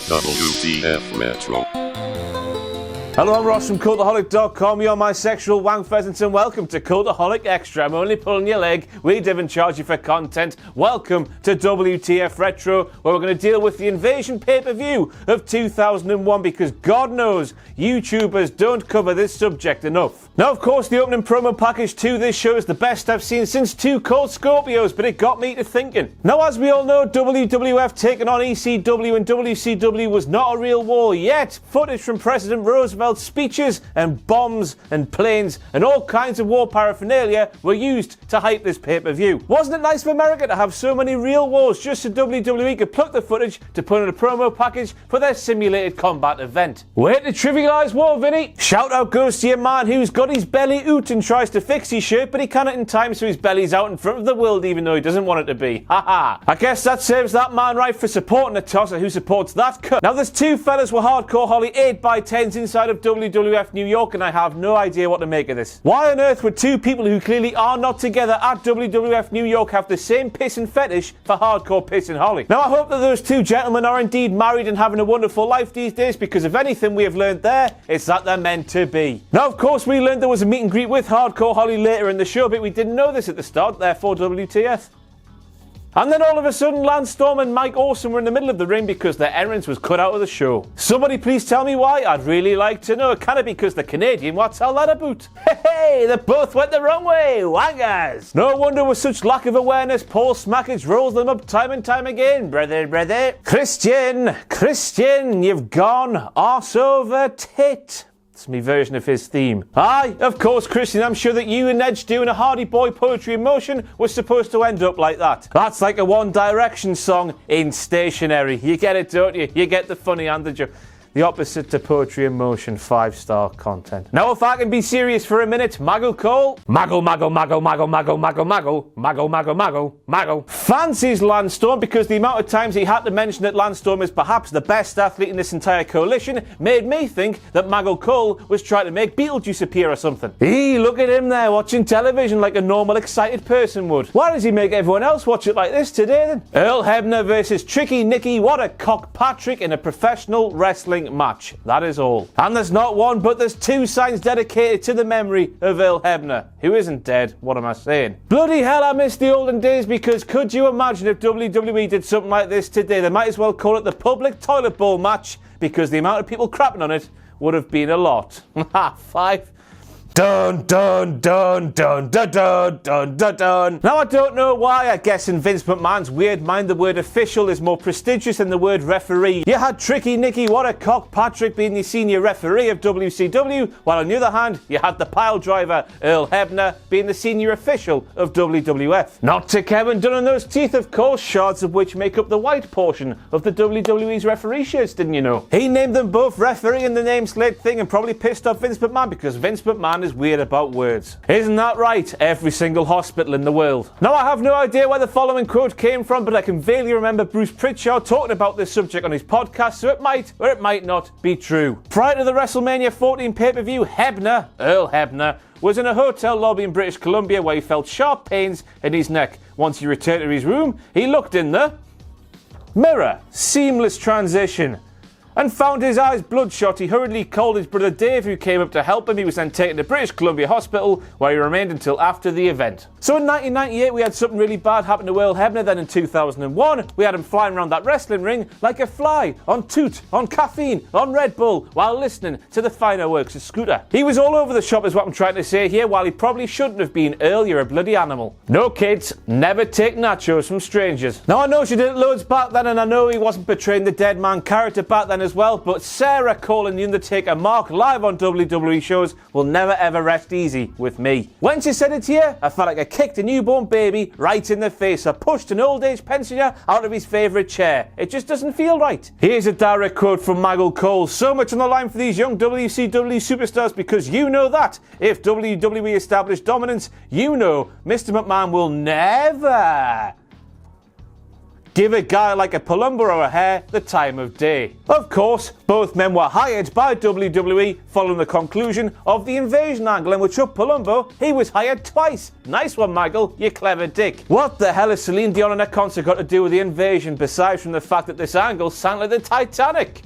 WTF Metro. Hello, I'm Ross from Cultaholic.com. You're my sexual wank pheasants and welcome to Cultaholic Extra. I'm only pulling your leg. We didn't charge you for content. Welcome to WTF Retro, where we're going to deal with the Invasion pay-per-view of 2001 because God knows YouTubers don't cover this subject enough. Now, of course, the opening promo package to this show is the best I've seen since Two Cold Scorpios, but it got me to thinking. Now, as we all know, WWF taking on ECW and WCW was not a real war, yet footage from President Roosevelt's speeches and bombs and planes and all kinds of war paraphernalia were used to hype this pay-per-view. Wasn't it nice of America to have so many real wars just so WWE could pluck the footage to put in a promo package for their simulated combat event? Way to trivialise war, Vinny! Shout out goes to your man who's got his belly out and tries to fix his shirt, but he can't in time so his belly's out in front of the world even though he doesn't want it to be. Haha! I guess that serves that man right for supporting a tosser who supports that cut. Now there's two fellas with hardcore holly 8x10s inside of WWF New York and I have no idea what to make of this. Why on earth would two people who clearly are not together at WWF New York have the same piss and fetish for hardcore piss and holly? Now I hope that those two gentlemen are indeed married and having a wonderful life these days, because if anything we have learned there, it's that they're meant to be. Now of course we learned there was a meet and greet with hardcore holly later in the show, but we didn't know this at the start, therefore WTF. And then all of a sudden, Lance Storm and Mike Awesome were in the middle of the ring because their entrance was cut out of the show. Somebody please tell me why, I'd really like to know. Can it be because they're Canadian? What's all that about? Hey, they both went the wrong way, wangers! No wonder with such lack of awareness, Paul Smackage rolls them up time and time again, brother. Christian, you've gone arse over tit. It's my version of his theme. Aye, of course, Christian, I'm sure that you and Edge doing a Hardy Boy poetry in motion was supposed to end up like that. That's like a One Direction song in stationery. You get it, don't you? You get the funny and the joke. The opposite to poetry in motion, 5-star content. Now if I can be serious for a minute, Maggle Cole. Maggle. Fancies Lance Storm because the amount of times he had to mention that Lance Storm is perhaps the best athlete in this entire coalition made me think that Maggle Cole was trying to make Beetlejuice appear or something. Look at him there watching television like a normal excited person would. Why does he make everyone else watch it like this today then? Earl Hebner versus Tricky Nicky What a Cock Patrick in a professional wrestling match. That is all. And there's not one, but there's two signs dedicated to the memory of Earl Hebner, who isn't dead. What am I saying? Bloody hell, I miss the olden days, because could you imagine if WWE did something like this today? They might as well call it the public toilet bowl match, because the amount of people crapping on it would have been a lot. Five. Dun. Now I don't know why, I guess in Vince McMahon's weird mind the word official is more prestigious than the word referee. You had Tricky Nicky What a Cock Patrick being the senior referee of WCW, while on the other hand you had the pile driver Earl Hebner being the senior official of WWF. Not to Kevin Dunn and those teeth, of course, shards of which make up the white portion of the WWE's referee shirts, didn't you know? He named them both referee in the name slate thing and probably pissed off Vince McMahon because Vince McMahon is weird about words. Isn't that right? Every single hospital in the world. Now I have no idea where the following quote came from, but I can vaguely remember Bruce Pritchard talking about this subject on his podcast, so it might or it might not be true. Prior to the WrestleMania 14 pay-per-view, Earl Hebner, was in a hotel lobby in British Columbia where he felt sharp pains in his neck. Once he returned to his room, he looked in the mirror. Seamless transition. And found his eyes bloodshot. He hurriedly called his brother Dave, who came up to help him. He was then taken to British Columbia Hospital, where he remained until after the event. So in 1998, we had something really bad happen to Earl Hebner. Then in 2001, we had him flying around that wrestling ring like a fly, on toot, on caffeine, on Red Bull, while listening to the finer works of Scooter. He was all over the shop is what I'm trying to say here, while he probably shouldn't have been. Earl, you're a bloody animal. No kids, never take nachos from strangers. Now I know she did it loads back then, and I know he wasn't portraying the dead man character back then as well, but Sarah calling the Undertaker Mark live on WWE shows will never ever rest easy with me. When she said it here, I felt like I kicked a newborn baby right in the face. I pushed an old age pensioner out of his favourite chair. It just doesn't feel right. Here's a direct quote from Maggle Cole. So much on the line for these young WCW superstars, because you know that if WWE established dominance, you know Mr. McMahon will never give a guy like a Palumbo or a Hare the time of day. Of course, both men were hired by WWE following the conclusion of the Invasion angle, in which up Palumbo, he was hired twice. Nice one, Michael, you clever dick. What the hell has Celine Dion and her concert got to do with the Invasion, besides from the fact that this angle sounded like the Titanic?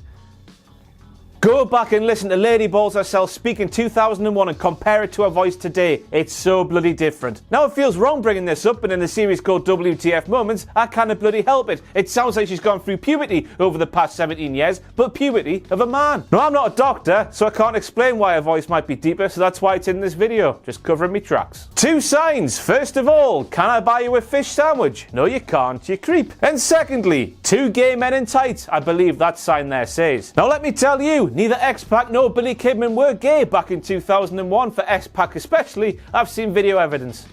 Go back and listen to Lady Balls herself speak in 2001 and compare it to her voice today. It's so bloody different. Now it feels wrong bringing this up, but in a series called WTF Moments, I can't bloody help it. It sounds like she's gone through puberty over the past 17 years, but puberty of a man. Now I'm not a doctor, so I can't explain why her voice might be deeper, so that's why it's in this video. Just covering me tracks. 2 signs. First of all, can I buy you a fish sandwich? No you can't, you creep. And secondly, 2 gay men in tights. I believe that sign there says. Now let me tell you, neither X-Pac nor Billy Kidman were gay back in 2001. For X-Pac especially, I've seen video evidence.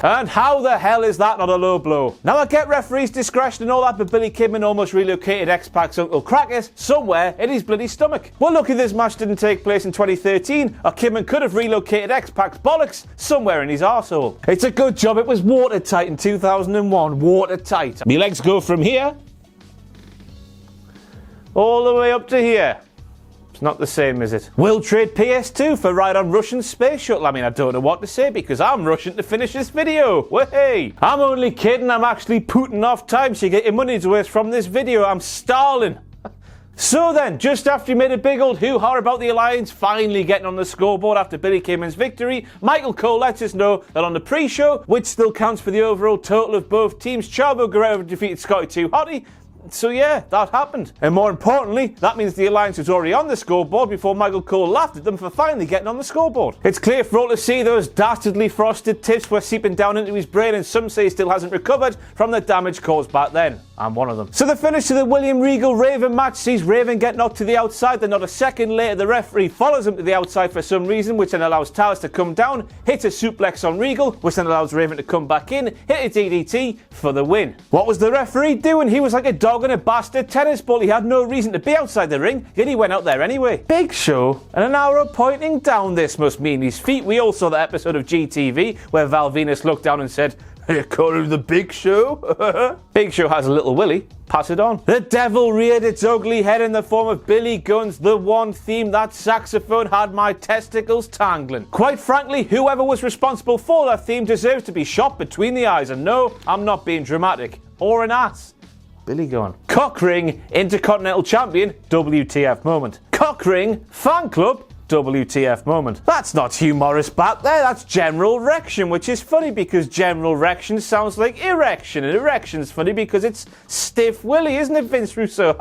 And how the hell is that not a low blow? Now I get referees' discretion and all that, but Billy Kidman almost relocated X-Pac's Uncle Crackers somewhere in his bloody stomach. Well, lucky this match didn't take place in 2013, or Kidman could have relocated X-Pac's bollocks somewhere in his arsehole. It's a good job it was watertight in 2001, watertight. Me legs go from here all the way up to here. It's not the same, is it? We'll trade PS2 for ride on Russian space shuttle. I mean, I don't know what to say because I'm rushing to finish this video. Hey, I'm only kidding. I'm actually putting off time so you get your money's worth from this video. I'm stalling. So then, just after he made a big old hoo-ha about the Alliance finally getting on the scoreboard after Billy Kidman's victory, Michael Cole lets us know that on the pre-show, which still counts for the overall total of both teams, Chavo Guerrero defeated Scotty 2 Hotty. So yeah, that happened. And more importantly, that means the Alliance was already on the scoreboard before Michael Cole laughed at them for finally getting on the scoreboard. It's clear for all to see those dastardly frosted tips were seeping down into his brain, and some say he still hasn't recovered from the damage caused back then. I'm one of them. So the finish to the William Regal Raven match sees Raven get knocked to the outside, then not a second later the referee follows him to the outside for some reason, which then allows Towers to come down, hit a suplex on Regal, which then allows Raven to come back in, hit a DDT for the win. What was the referee doing? He was like a dog in a bastard tennis ball. He had no reason to be outside the ring, yet he went out there anyway. Big Show and an arrow pointing down. This must mean his feet. We all saw that episode of GTV where Val Venus looked down and said, "You call him the Big Show?" Big Show has a little willy. Pass it on. The devil reared its ugly head in the form of Billy Gunn's The One Theme. That saxophone had my testicles tangling. Quite frankly, whoever was responsible for that theme deserves to be shot between the eyes. And no, I'm not being dramatic. Or an ass. Billy Gunn. Cockring Intercontinental Champion, WTF moment. Cockring Fan Club, WTF moment. That's not Hugh Morris back there, that's General Rection, which is funny because General Rection sounds like erection, and erection's funny because it's stiff willy, isn't it, Vince Russo?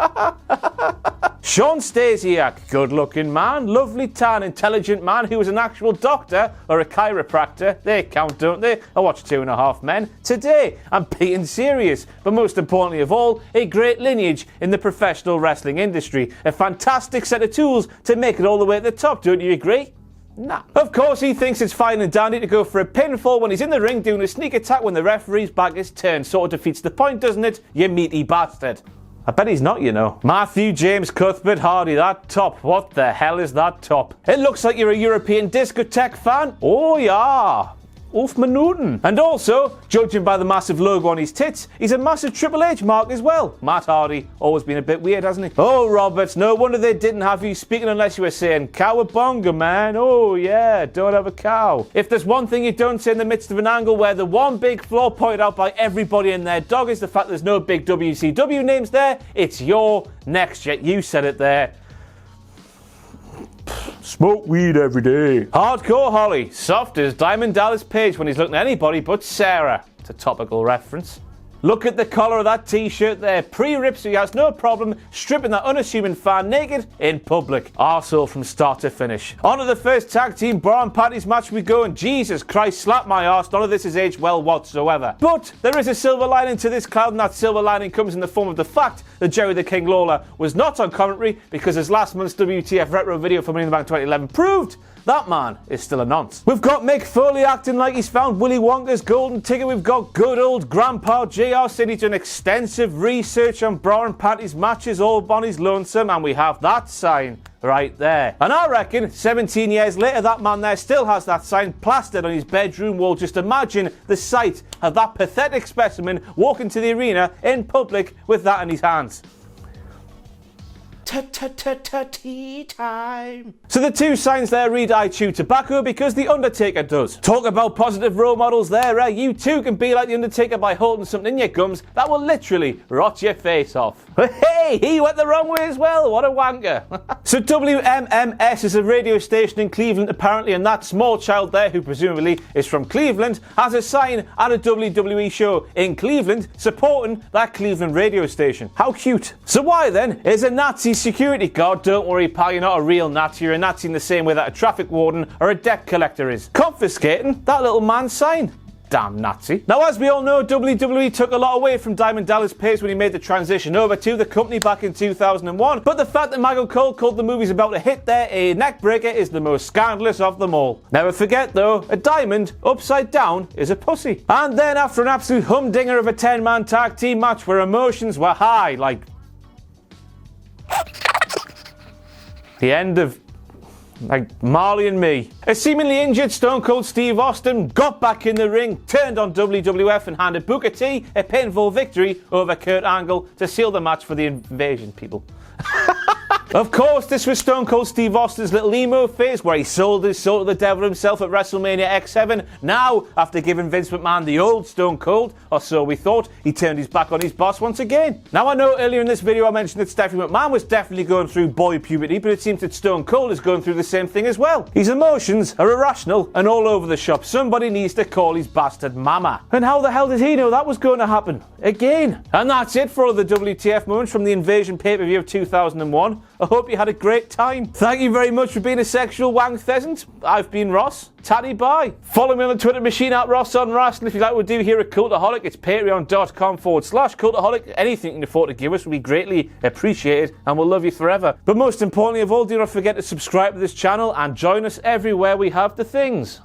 Shawn Stasiak, good-looking man, lovely tan, intelligent man who was an actual doctor or a chiropractor. They count, don't they? I watched 2.5 Men. Today, I'm being serious, but most importantly of all, a great lineage in the professional wrestling industry. A fantastic set of tools to make it all the way at the top. Don't you agree? Nah. Of course he thinks it's fine and dandy to go for a pinfall when he's in the ring doing a sneak attack when the referee's back is turned. Sort of defeats the point, doesn't it? You meaty bastard. I bet he's not, you know. Matthew James Cuthbert Hardy, that top. What the hell is that top? It looks like you're a European discotheque fan. Oh yeah. Ulf Minuten. And also, judging by the massive logo on his tits, he's a massive Triple H mark as well. Matt Hardy, always been a bit weird, hasn't he? Oh, Roberts, no wonder they didn't have you speaking unless you were saying, "Cowabunga, man. Oh, yeah, don't have a cow." If there's one thing you don't say in the midst of an angle where the one big flaw pointed out by everybody and their dog is the fact there's no big WCW names there, it's your next, yet you said it there. Smoke weed every day. Hardcore Holly, soft as Diamond Dallas Page when he's looking at anybody but Sarah. It's a topical reference. Look at the collar of that t-shirt there. Pre-ripped so he has no problem stripping that unassuming fan naked in public. Arsehole from start to finish. On to the first tag team bra and panties match we go, and Jesus Christ, slap my arse, none of this has aged well whatsoever. But there is a silver lining to this cloud, and that silver lining comes in the form of the fact that Jerry the King Lawler was not on commentary because his last month's WTF Retro video for Money in the Bank 2011 proved that man is still a nonce. We've got Mick Foley acting like he's found Willy Wonka's golden ticket. We've got good old Grandpa JR JR said he's done extensive research on bra and panties matches all on his lonesome, and we have that sign right there. And I reckon 17 years later that man there still has that sign plastered on his bedroom wall. Just imagine the sight of that pathetic specimen walking to the arena in public with that in his hands. Tea time. So the two signs there read I chew tobacco because the Undertaker does. Talk about positive role models there, eh? You too can be like the Undertaker by holding something in your gums that will literally rot your face off. Hey, he went the wrong way as well, what a wanker. So WMMS is a radio station in Cleveland apparently, and that small child there, who presumably is from Cleveland, has a sign at a WWE show in Cleveland supporting that Cleveland radio station. How cute. So why then is a Nazi security guard? Don't worry pal, you're not a real Nazi, you're a Nazi in the same way that a traffic warden or a debt collector is. Confiscating that little man's sign. Damn Nazi. Now, as we all know, WWE took a lot away from Diamond Dallas Page when he made the transition over to the company back in 2001, but the fact that Michael Cole called the movies about to hit there a neck breaker is the most scandalous of them all. Never forget though, a diamond upside down is a pussy. And then after an absolute humdinger of a 10-man tag team match where emotions were high, like the end of Marley and Me, a seemingly injured Stone Cold Steve Austin got back in the ring, turned on WWF and handed Booker T a painful victory over Kurt Angle to seal the match for the Invasion people. Of course, this was Stone Cold Steve Austin's little emo phase where he sold his soul to the devil himself at WrestleMania X7. Now, after giving Vince McMahon the old Stone Cold, or so we thought, he turned his back on his boss once again. Now, I know earlier in this video I mentioned that Stephanie McMahon was definitely going through boy puberty, but it seems that Stone Cold is going through the same thing as well. His emotions are irrational and all over the shop. Somebody needs to call his bastard mama. And how the hell did he know that was going to happen? Again. And that's it for all the WTF moments from the Invasion pay-per-view of 2001. I hope you had a great time. Thank you very much for being a sexual wank pheasant. I've been Ross. Tatty bye. Follow me on the Twitter machine at Ross on Ross. And if you like what we do here at Cultaholic, it's patreon.com/Cultaholic. Anything you can afford to give us will be greatly appreciated and we'll love you forever. But most importantly of all, do not forget to subscribe to this channel and join us everywhere we have the things.